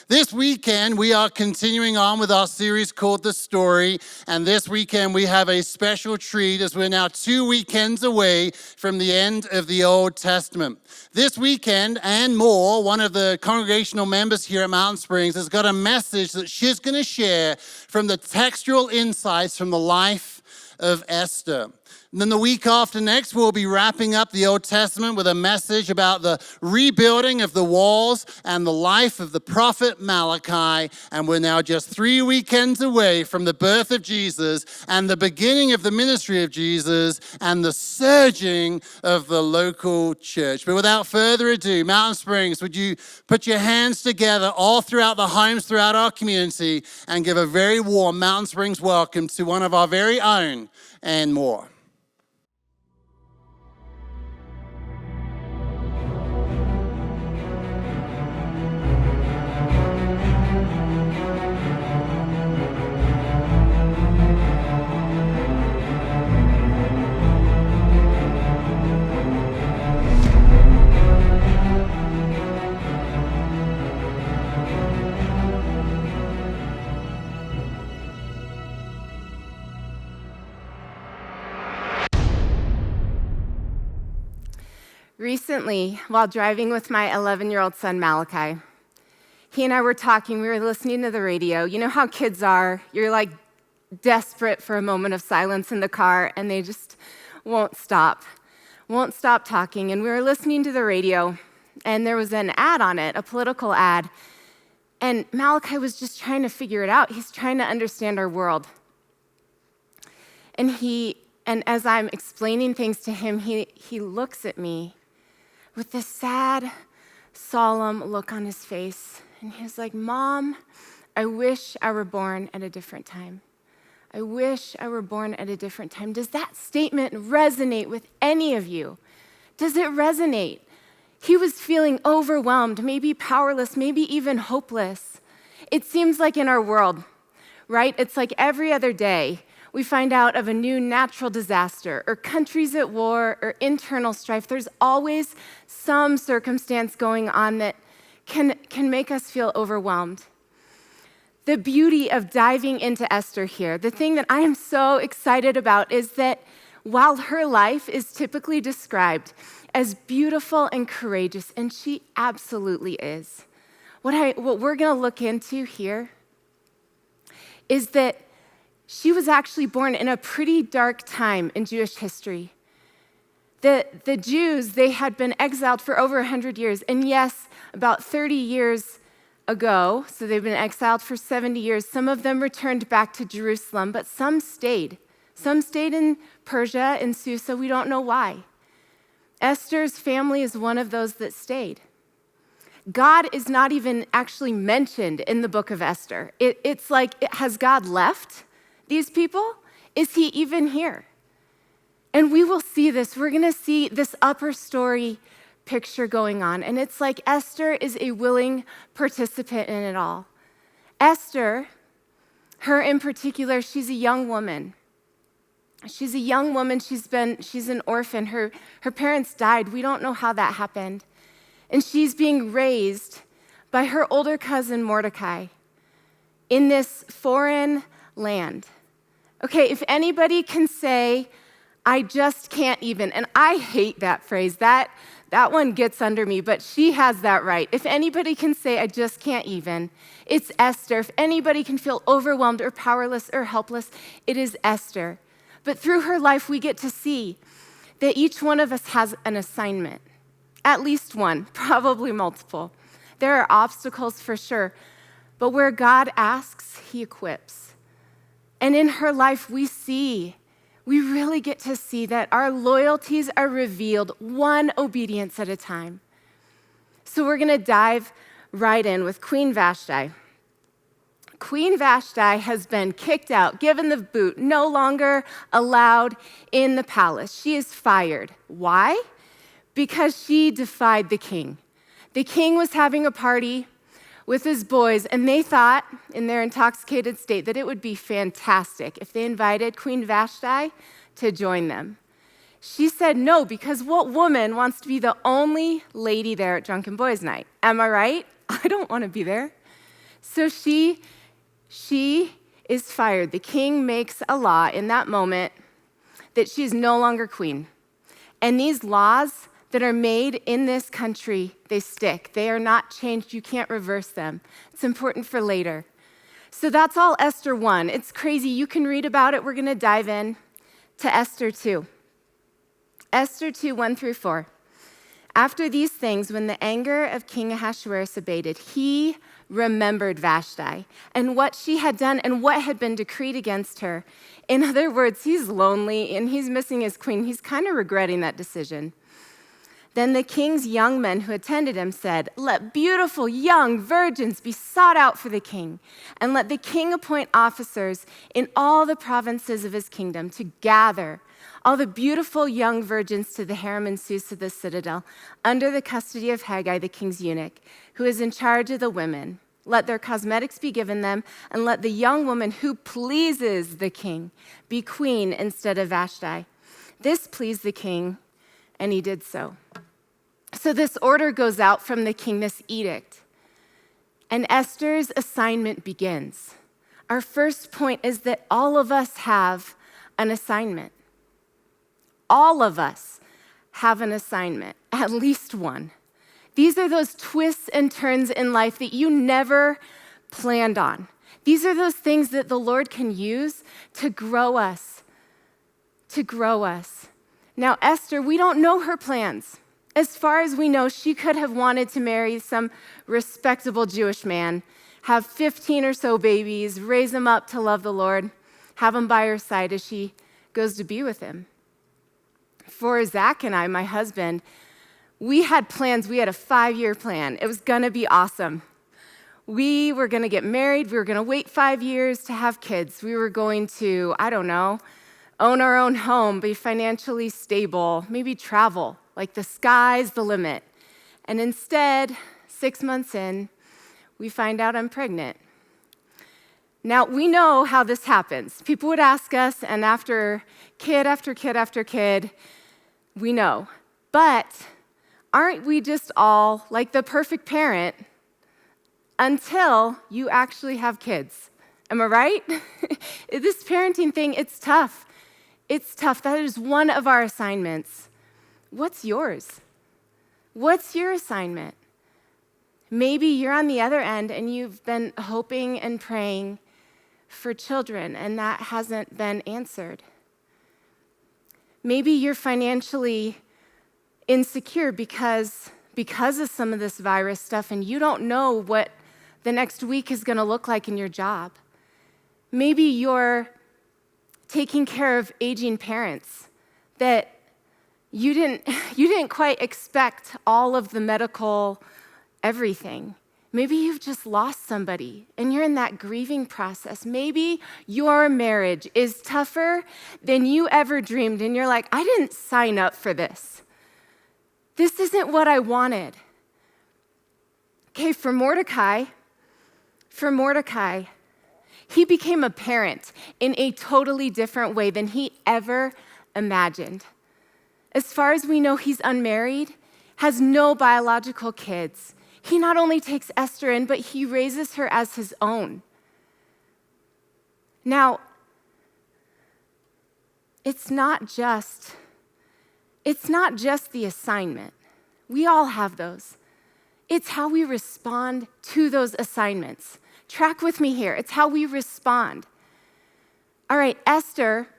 This weekend, we are continuing on with our series called The Story, and this weekend we have a special treat as we're now 2 weekends away from the end of the Old Testament. This weekend and more, one of the congregational members here at Mountain Springs has got a message that she's going to share from the textual insights from the life of Esther. And then the week after next, we'll be wrapping up the Old Testament with a message about the rebuilding of the walls and the life of the prophet Malachi. And we're now just 3 weekends away from the birth of Jesus and the beginning of the ministry of Jesus and the surging of the local church. But without further ado, Mountain Springs, would you put your hands together all throughout the homes throughout our community and give a very warm Mountain Springs welcome to one of our very own and more. Recently, while driving with my 11-year-old son, Malachi, he and I were talking, we were listening to the radio. You know how kids are, you're like desperate for a moment of silence in the car, and they just won't stop talking. And we were listening to the radio, and there was an ad on it, a political ad, and Malachi was just trying to figure it out. He's trying to understand our world. And as I'm explaining things to him, he looks at me with this sad, solemn look on his face. And he's like, "Mom, I wish I were born at a different time. I wish I were born at a different time." Does that statement resonate with any of you? Does it resonate? He was feeling overwhelmed, maybe powerless, maybe even hopeless. It seems like in our world, right? It's like every other day, we find out of a new natural disaster or countries at war or internal strife. There's always some circumstance going on that can make us feel overwhelmed. The beauty of diving into Esther here, the thing that I am so excited about is that while her life is typically described as beautiful and courageous, and she absolutely is, what we're going to look into here is that she was actually born in a pretty dark time in Jewish history. The Jews, they had been exiled for over 100 years. And yes, about 30 years ago, so they've been exiled for 70 years, some of them returned back to Jerusalem, but some stayed. Some stayed in Persia, in Susa, we don't know why. Esther's family is one of those that stayed. God is not even actually mentioned in the book of Esther. It's like, has God left these people? Is he even here? And we will see this. We're going to see this upper story picture going on. And it's like Esther is a willing participant in it all. Esther, her in particular, she's a young woman. She's a young woman. She's an orphan. Her parents died. We don't know how that happened. And she's being raised by her older cousin Mordecai in this foreign land. Okay, if anybody can say, "I just can't even," and I hate that phrase, that one gets under me, but she has that right. If anybody can say, "I just can't even," it's Esther. If anybody can feel overwhelmed or powerless or helpless, it is Esther. But through her life, we get to see that each one of us has an assignment, at least one, probably multiple. There are obstacles for sure, but where God asks, he equips. And in her life, we really get to see that our loyalties are revealed one obedience at a time. So we're going to dive right in with Queen Vashti. Queen Vashti has been kicked out, given the boot, no longer allowed in the palace. She is fired. Why? Because she defied the king. The king was having a party with his boys, and they thought, in their intoxicated state, that it would be fantastic if they invited Queen Vashti to join them. She said no, because what woman wants to be the only lady there at Drunken Boys Night? Am I right? I don't want to be there. So she is fired. The king makes a law in that moment that she's no longer queen. And these laws that are made in this country, they stick. They are not changed. You can't reverse them. It's important for later. So that's all Esther 1. It's crazy. You can read about it. We're going to dive in to Esther 2. Esther 2, 1 through 4. After these things, when the anger of King Ahasuerus abated, he remembered Vashti and what she had done and what had been decreed against her. In other words, he's lonely and he's missing his queen. He's kind of regretting that decision. Then the king's young men who attended him said, "Let beautiful young virgins be sought out for the king, and let the king appoint officers in all the provinces of his kingdom to gather all the beautiful young virgins to the harem and Susa, the citadel, under the custody of Haggai, the king's eunuch, who is in charge of the women. Let their cosmetics be given them, and let the young woman who pleases the king be queen instead of Vashti." This pleased the king, and he did so. So this order goes out from the king, this edict, and Esther's assignment begins. Our first point is that all of us have an assignment. All of us have an assignment, at least one. These are those twists and turns in life that you never planned on. These are those things that the Lord can use to grow us, Now, Esther, we don't know her plans. As far as we know, she could have wanted to marry some respectable Jewish man, have 15 or so babies, raise them up to love the Lord, have him by her side as she goes to be with him. For Zach and I, my husband, we had plans. We had a 5-year plan. It was going to be awesome. We were going to get married. We were going to wait 5 years to have kids. We were going to, own our own home, be financially stable, maybe travel, like the sky's the limit. And instead, 6 months in, we find out I'm pregnant. Now, we know how this happens. People would ask us, and after kid after kid after kid, we know. But aren't we just all like the perfect parent until you actually have kids? Am I right? This parenting thing, it's tough. It's tough. That is one of our assignments. What's yours? What's your assignment? Maybe you're on the other end and you've been hoping and praying for children and that hasn't been answered. Maybe you're financially insecure because of some of this virus stuff and you don't know what the next week is going to look like in your job. Maybe you're taking care of aging parents that you didn't quite expect all of the medical everything. Maybe you've just lost somebody and you're in that grieving process. Maybe your marriage is tougher than you ever dreamed and you're like, I didn't sign up for this. This isn't what I wanted. Okay, for Mordecai, he became a parent in a totally different way than he ever imagined. As far as we know, he's unmarried, has no biological kids. He not only takes Esther in, but he raises her as his own. Now, it's not just the assignment. We all have those. It's how we respond to those assignments. Track with me here. It's how we respond. All right, Esther,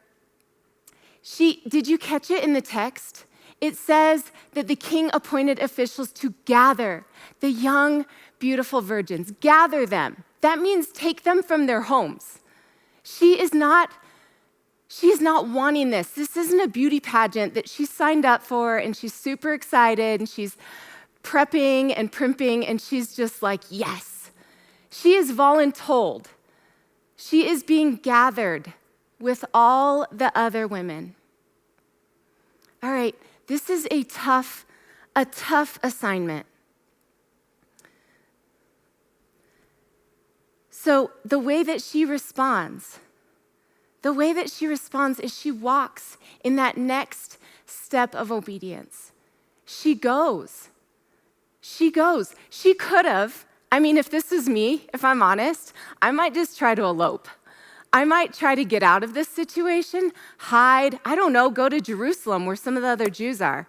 did you catch it in the text? It says that the king appointed officials to gather the young, beautiful virgins. Gather them. That means take them from their homes. She is not wanting this. This isn't a beauty pageant that she signed up for and she's super excited and she's prepping and primping and she's just like, yes. She is voluntold. She is being gathered with all the other women. All right, this is a tough assignment. So the way that she responds is she walks in that next step of obedience. She goes. She could have, I mean, if this was me, if I'm honest, I might just try to elope. I might try to get out of this situation, hide, I don't know, go to Jerusalem where some of the other Jews are.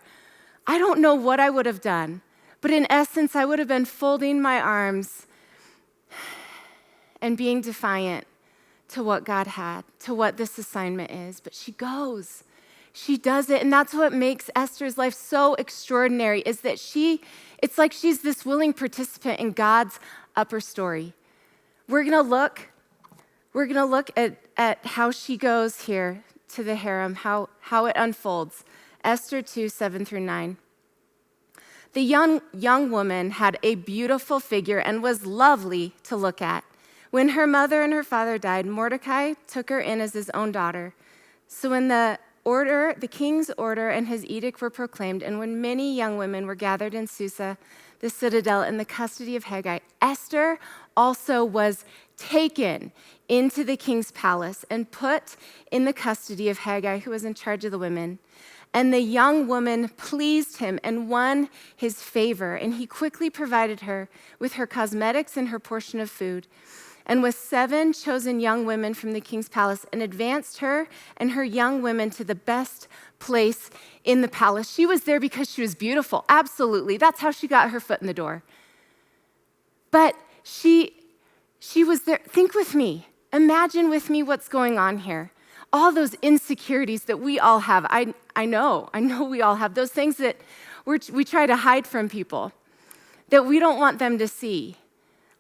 I don't know what I would have done, but in essence, I would have been folding my arms and being defiant to what God had, to what this assignment is. But she goes. She does it, and that's what makes Esther's life so extraordinary, is that it's like she's this willing participant in God's upper story. We're gonna look at how she goes here to the harem, how it unfolds. Esther 2, 7-9. The young woman had a beautiful figure and was lovely to look at. When her mother and her father died, Mordecai took her in as his own daughter. So when the king's order and his edict were proclaimed, and when many young women were gathered in Susa, the citadel, in the custody of Haggai, Esther also was taken into the king's palace and put in the custody of Haggai, who was in charge of the women. And the young woman pleased him and won his favor, and he quickly provided her with her cosmetics and her portion of food. And with 7 chosen young women from the king's palace, and advanced her and her young women to the best place in the palace. She was there because she was beautiful, absolutely. That's how she got her foot in the door. But she was there. Think with me. Imagine with me what's going on here. All those insecurities that we all have. I know we all have those things that we try to hide from people, that we don't want them to see.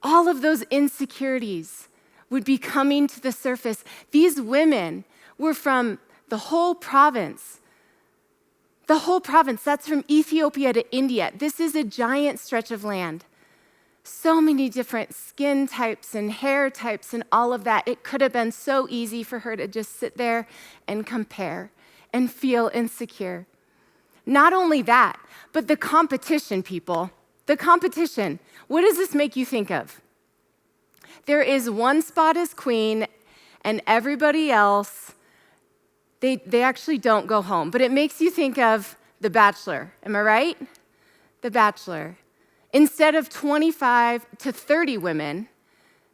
All of those insecurities would be coming to the surface. These women were from the whole province. The whole province, that's from Ethiopia to India. This is a giant stretch of land. So many different skin types and hair types and all of that. It could have been so easy for her to just sit there and compare and feel insecure. Not only that, but the competition, people. The competition. What does this make you think of? There is one spot as queen, and everybody else, they actually don't go home. But it makes you think of The Bachelor. Am I right? The Bachelor. Instead of 25 to 30 women,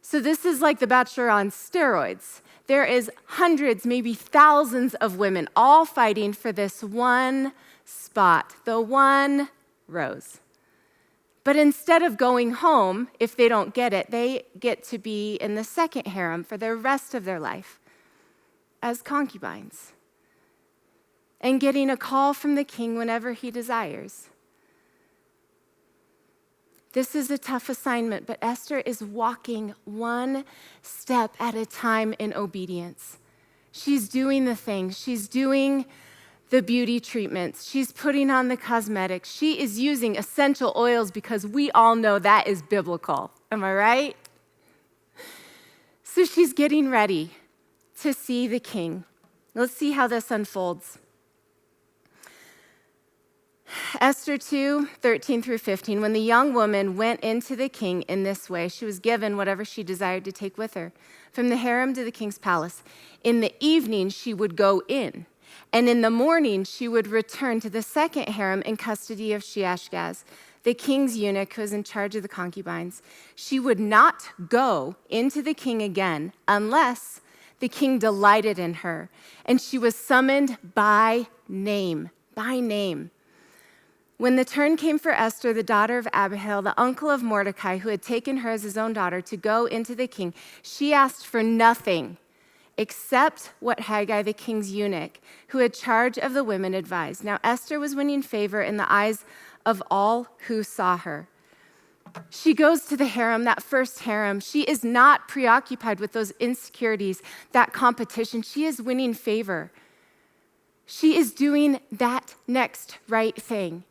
so this is like The Bachelor on steroids. There is hundreds, maybe thousands of women all fighting for this one spot, the one rose. But instead of going home, if they don't get it, they get to be in the second harem for the rest of their life as concubines and getting a call from the king whenever he desires. This is a tough assignment, but Esther is walking one step at a time in obedience. She's doing the things. She's doing the beauty treatments. She's putting on the cosmetics. She is using essential oils because we all know that is biblical. Am I right? So she's getting ready to see the king. Let's see how this unfolds. Esther 2, 13-15. When the young woman went into the king in this way, she was given whatever she desired to take with her, from the harem to the king's palace. In the evening, she would go in, and in the morning, she would return to the second harem in custody of Sheashgaz, the king's eunuch who was in charge of the concubines. She would not go into the king again unless the king delighted in her, and she was summoned by name, by name. When the turn came for Esther, the daughter of Abihail, the uncle of Mordecai, who had taken her as his own daughter, to go into the king, she asked for nothing except what Haggai, the king's eunuch, who had charge of the women, advised. Now Esther was winning favor in the eyes of all who saw her. She goes to the harem, that first harem. She is not preoccupied with those insecurities, that competition. She is winning favor. She is doing that next right thing.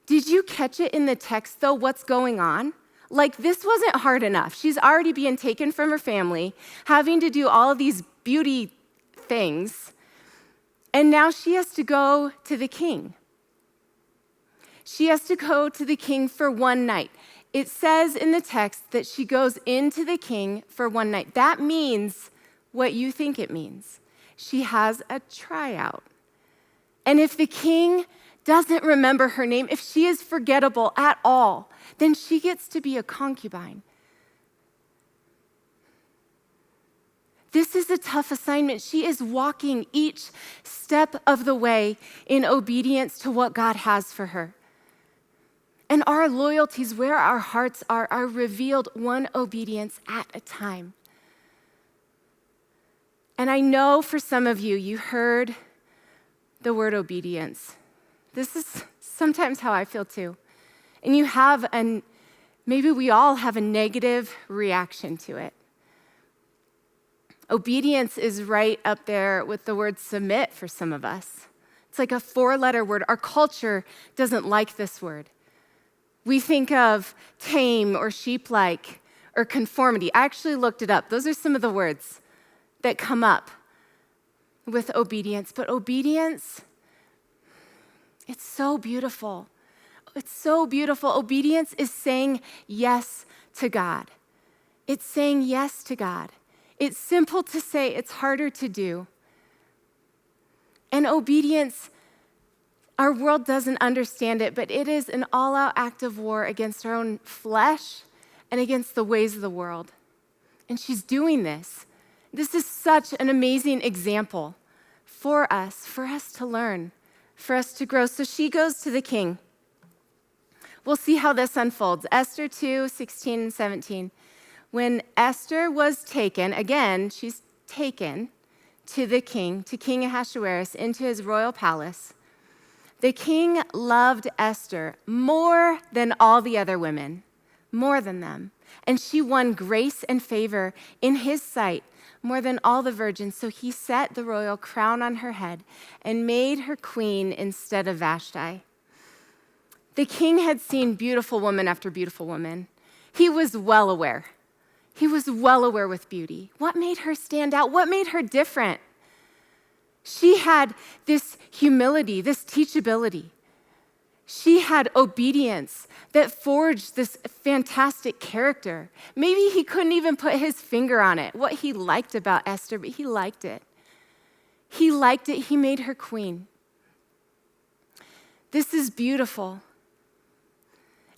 Did you catch it in the text, though, what's going on? Like, this wasn't hard enough. She's already being taken from her family, having to do all of these beauty things, and now she has to go to the king. She has to go to the king for one night. It says in the text that she goes into the king for one night. That means what you think it means. She has a tryout. And if the king doesn't remember her name, if she is forgettable at all, then she gets to be a concubine. This is a tough assignment. She is walking each step of the way in obedience to what God has for her. And our loyalties, where our hearts are revealed one obedience at a time. And I know for some of you, you heard the word obedience. This is sometimes how I feel too. And maybe we all have a negative reaction to it. Obedience is right up there with the word submit for some of us. It's like a 4-letter word. Our culture doesn't like this word. We think of tame or sheep-like or conformity. I actually looked it up. Those are some of the words that come up with obedience. But obedience, it's so beautiful. It's so beautiful. Obedience is saying yes to God. It's saying yes to God. It's simple to say, it's harder to do. And obedience, our world doesn't understand it, but it is an all-out act of war against our own flesh and against the ways of the world. And she's doing this. This is such an amazing example for us to learn, for us to grow. So she goes to the king. We'll see how this unfolds. Esther 2, 16 and 17. When Esther was taken, again, she's taken to King Ahasuerus, into his royal palace, the king loved Esther more than all the other women, more than them. And she won grace and favor in his sight more than all the virgins. So he set the royal crown on her head and made her queen instead of Vashti. The king had seen beautiful woman after beautiful woman. He was well aware. He was well aware with beauty. What made her stand out? What made her different? She had this humility, this teachability. She had obedience that forged this fantastic character. Maybe he couldn't even put his finger on it, what he liked about Esther, but he liked it. He liked it. He made her queen. This is beautiful.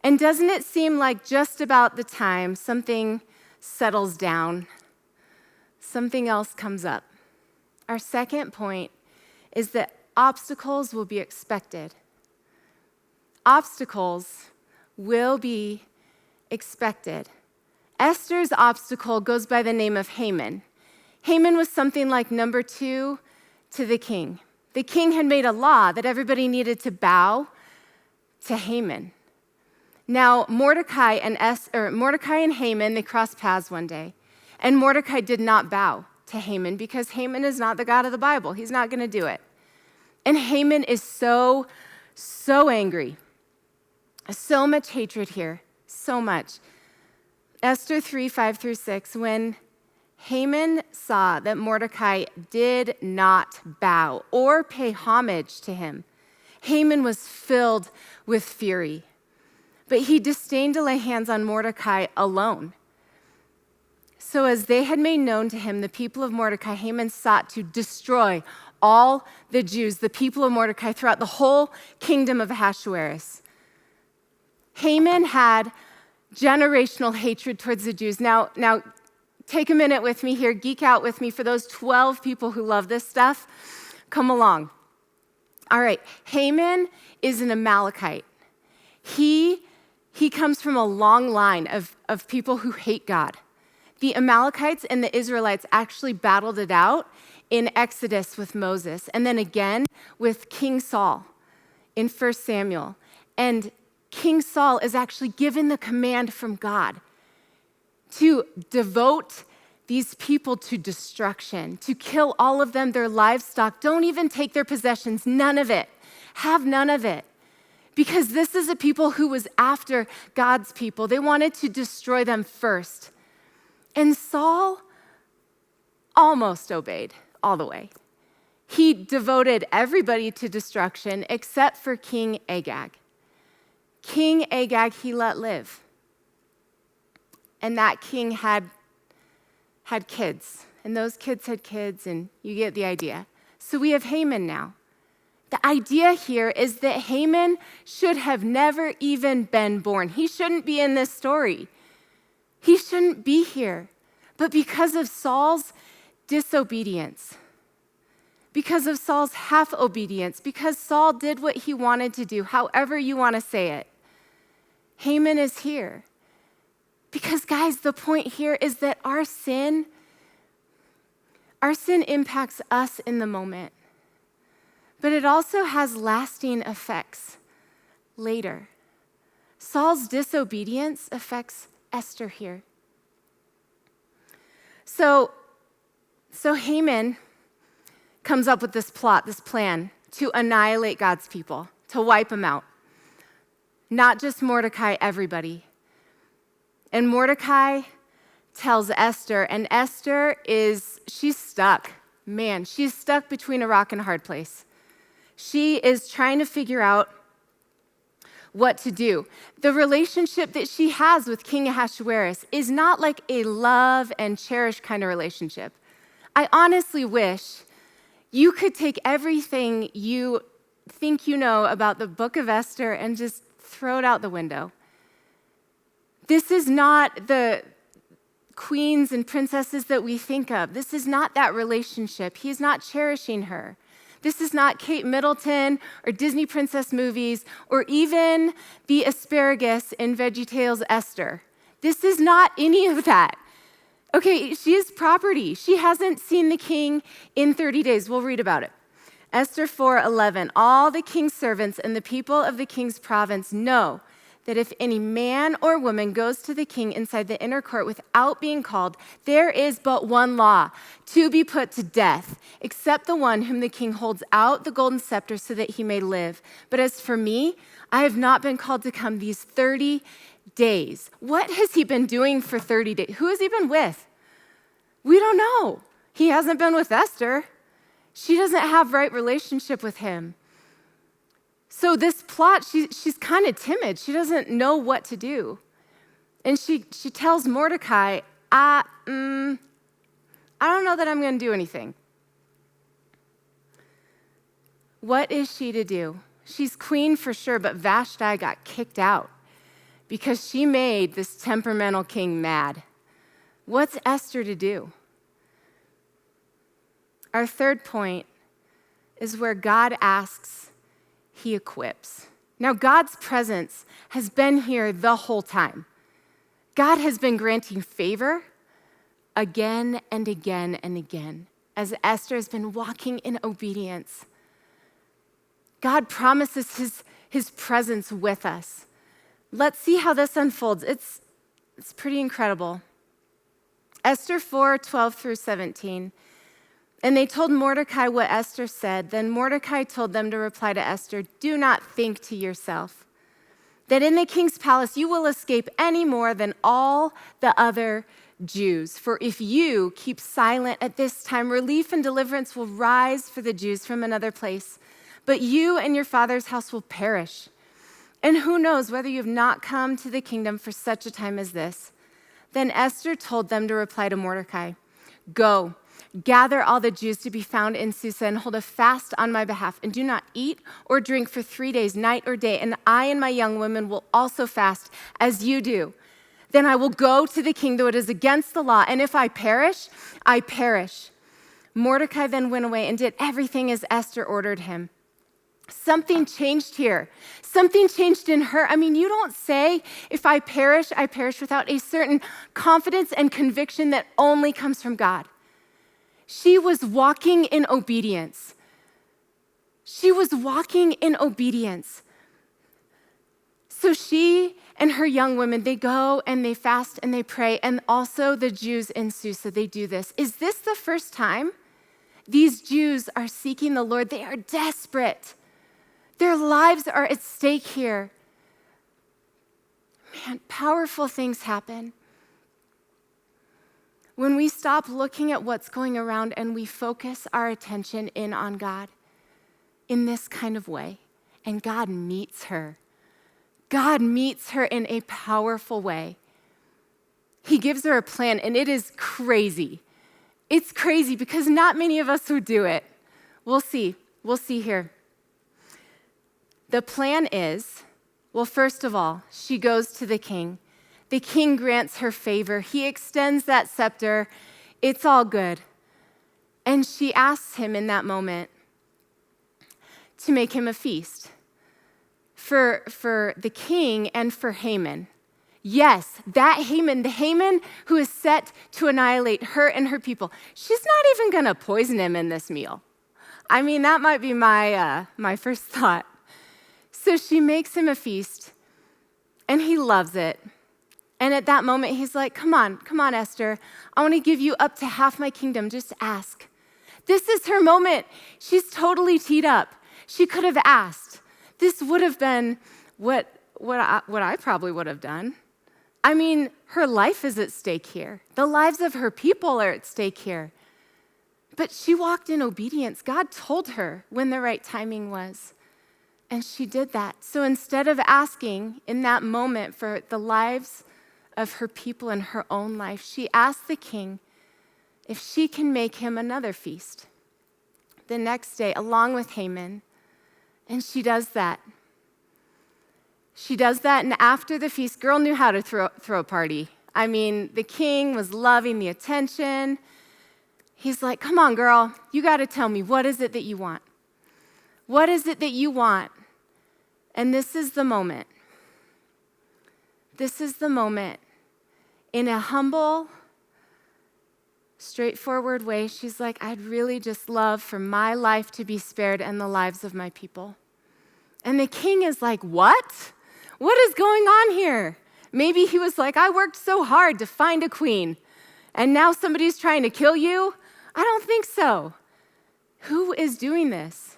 And doesn't it seem like just about the time something settles down, something else comes up? Our second point is that obstacles will be expected. Obstacles will be expected. Esther's obstacle goes by the name of Haman. Haman was something like number 2 to the king. The king had made a law that everybody needed to bow to Haman. Now, Mordecai and Haman, they crossed paths one day. And Mordecai did not bow to Haman because Haman is not the God of the Bible. He's not going to do it. And Haman is so angry. So much hatred here. So much. Esther 3, 5 through 6, when Haman saw that Mordecai did not bow or pay homage to him, Haman was filled with fury. But he disdained to lay hands on Mordecai alone. So as they had made known to him the people of Mordecai, Haman sought to destroy all the Jews, the people of Mordecai, throughout the whole kingdom of Ahasuerus. Haman had generational hatred towards the Jews. Now, take a minute with me here, geek out with me. For those 12 people who love this stuff, come along. All right, Haman is an Amalekite. He comes from a long line of people who hate God. The Amalekites and the Israelites actually battled it out in Exodus with Moses, and then again with King Saul in 1 Samuel. And King Saul is actually given the command from God to devote these people to destruction, to kill all of them, their livestock. Don't even take their possessions, none of it. Have none of it. Because this is a people who was after God's people. They wanted to destroy them first. And Saul almost obeyed all the way. He devoted everybody to destruction except for King Agag. King Agag he let live. And that king had kids. And those kids had kids, and you get the idea. So we have Haman now. The idea here is that Haman should have never even been born. He shouldn't be in this story. He shouldn't be here. But because of Saul's disobedience, because of Saul's half-obedience, because Saul did what he wanted to do, however you want to say it, Haman is here. Because, guys, the point here is that our sin impacts us in the moment, but it also has lasting effects later. Saul's disobedience affects Esther here. So Haman comes up with this plot, this plan to annihilate God's people, to wipe them out. Not just Mordecai, everybody. And Mordecai tells Esther, and Esther she's stuck. Man, she's stuck between a rock and a hard place. She is trying to figure out what to do. The relationship that she has with King Ahasuerus is not like a love and cherish kind of relationship. I honestly wish you could take everything you think you know about the book of Esther and just throw it out the window. This is not the queens and princesses that we think of. This is not that relationship. He's not cherishing her. This is not Kate Middleton or Disney princess movies or even the asparagus in VeggieTales Esther. This is not any of that. Okay, she is property. She hasn't seen the king in 30 days. We'll read about it. Esther 4:11, all the king's servants and the people of the king's province know that if any man or woman goes to the king inside the inner court without being called, there is but one law, to be put to death, except the one whom the king holds out the golden scepter so that he may live. But as for me, I have not been called to come these 30 days. What has he been doing for 30 days? Who has he been with? We don't know. He hasn't been with Esther. She doesn't have right relationship with him. So this plot, she's kind of timid. She doesn't know what to do. And she tells Mordecai, I don't know that I'm going to do anything. What is she to do? She's queen for sure, but Vashti got kicked out because she made this temperamental king mad. What's Esther to do? Our third point is where God asks, he equips. Now, God's presence has been here the whole time. God has been granting favor again and again and again as Esther has been walking in obedience. God promises his presence with us. Let's see how this unfolds. It's pretty incredible. Esther 4:12 through 17. And they told Mordecai what Esther said. Then Mordecai told them to reply to Esther, do not think to yourself that in the king's palace you will escape any more than all the other Jews. For if you keep silent at this time, relief and deliverance will rise for the Jews from another place. But you and your father's house will perish. And who knows whether you have not come to the kingdom for such a time as this. Then Esther told them to reply to Mordecai, go. Gather all the Jews to be found in Susa and hold a fast on my behalf, and do not eat or drink for 3 days, night or day, and I and my young women will also fast as you do. Then I will go to the king, though it is against the law, and if I perish, I perish. Mordecai then went away and did everything as Esther ordered him. Something changed here. Something changed in her. I mean, you don't say, if I perish without a certain confidence and conviction that only comes from God. She was walking in obedience. She was walking in obedience. So she and her young women, they go and they fast and they pray, and also the Jews in Susa, they do this. Is this the first time these Jews are seeking the Lord? They are desperate. Their lives are at stake here. Man, powerful things happen when we stop looking at what's going around and we focus our attention in on God in this kind of way. And God meets her. God meets her in a powerful way. He gives her a plan, and it is crazy. It's crazy because not many of us would do it. We'll see. We'll see here. The plan is, well, first of all, she goes to the king. The king grants her favor. He extends that scepter. It's all good. And she asks him in that moment to make him a feast for the king and for Haman. Yes, that Haman, the Haman who is set to annihilate her and her people. She's not even going to poison him in this meal. I mean, that might be my first thought. So she makes him a feast, and he loves it. And at that moment, he's like, come on, Esther. I want to give you up to half my kingdom. Just ask. This is her moment. She's totally teed up. She could have asked. This would have been what I probably would have done. I mean, her life is at stake here. The lives of her people are at stake here. But she walked in obedience. God told her when the right timing was. And she did that. So instead of asking in that moment for the lives of her people and her own life, she asked the king if she can make him another feast the next day along with Haman. And she does that. She does that, and after the feast, girl knew how to throw a party. I mean, the king was loving the attention. He's like, come on, girl, you got to tell me, what is it that you want? What is it that you want? And this is the moment. This is the moment. In a humble, straightforward way, she's like, I'd really just love for my life to be spared and the lives of my people. And the king is like, what? What is going on here? Maybe he was like, I worked so hard to find a queen, and now somebody's trying to kill you? I don't think so. Who is doing this?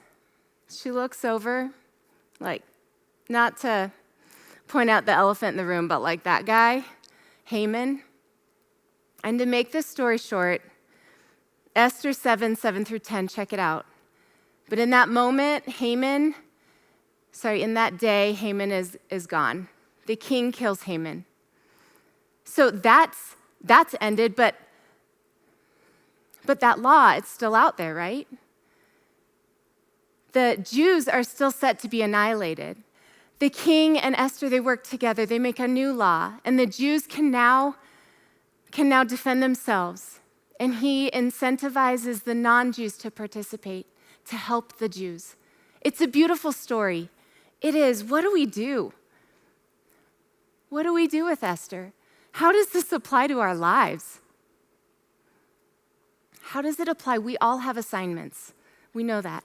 She looks over, like, not to point out the elephant in the room, but like that guy, Haman. And to make this story short, Esther 7:7-10, check it out. But in that moment, in that day, Haman is gone. The king kills Haman. So that's ended, but that law, it's still out there, right? The Jews are still set to be annihilated. The king and Esther, they work together. They make a new law, and the Jews can now defend themselves. And he incentivizes the non-Jews to participate, to help the Jews. It's a beautiful story. It is. What do we do? What do we do with Esther? How does this apply to our lives? How does it apply? We all have assignments. We know that.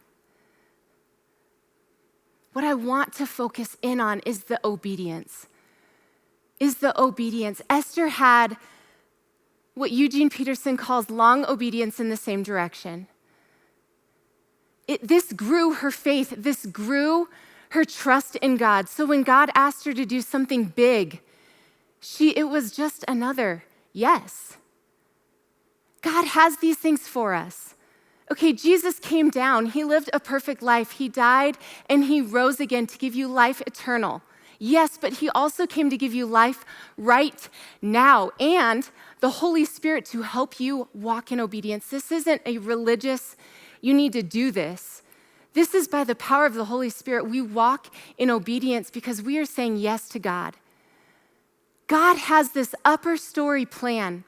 What I want to focus in on is the obedience. Esther had what Eugene Peterson calls long obedience in the same direction. This grew her faith. This grew her trust in God. So when God asked her to do something big, it was just another yes. God has these things for us. Okay, Jesus came down. He lived a perfect life. He died and he rose again to give you life eternal. Yes, but he also came to give you life right now and the Holy Spirit to help you walk in obedience. This isn't a religious, you need to do this. This is by the power of the Holy Spirit. We walk in obedience because we are saying yes to God. God has this upper story plan.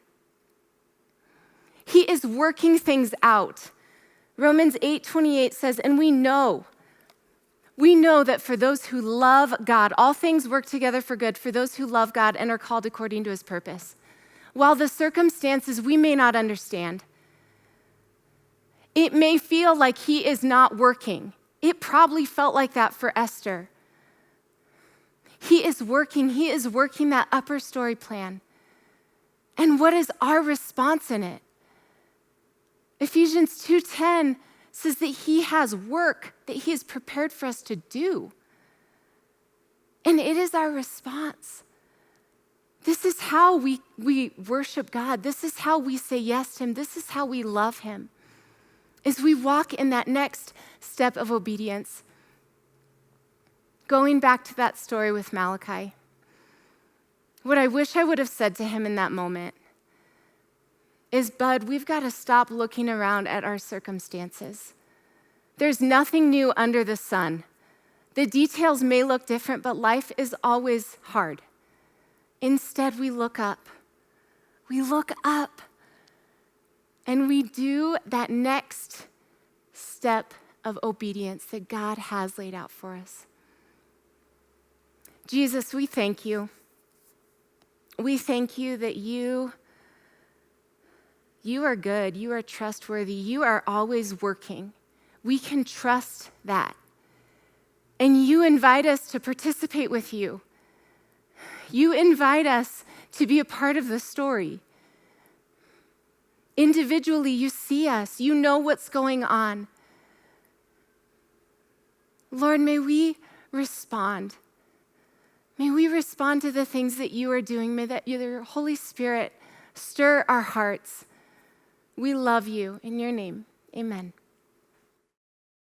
He is working things out. Romans 8:28 says, and we know that for those who love God, all things work together for good for those who love God and are called according to his purpose. While the circumstances we may not understand, it may feel like he is not working. It probably felt like that for Esther. He is working that upper story plan. And what is our response in it? Ephesians 2:10 says that he has work that he has prepared for us to do. And it is our response. This is how we worship God. This is how we say yes to him. This is how we love him. As we walk in that next step of obedience. Going back to that story with Malachi, what I wish I would have said to him in that moment is, Bud, we've got to stop looking around at our circumstances. There's nothing new under the sun. The details may look different, but life is always hard. Instead, we look up. We look up and we do that next step of obedience that God has laid out for us. Jesus, we thank you. We thank you that you are good, you are trustworthy, you are always working. We can trust that. And you invite us to participate with you. You invite us to be a part of the story. Individually, you see us, you know what's going on. Lord, may we respond. May we respond to the things that you are doing. May that your Holy Spirit stir our hearts. We love you. In your name, amen.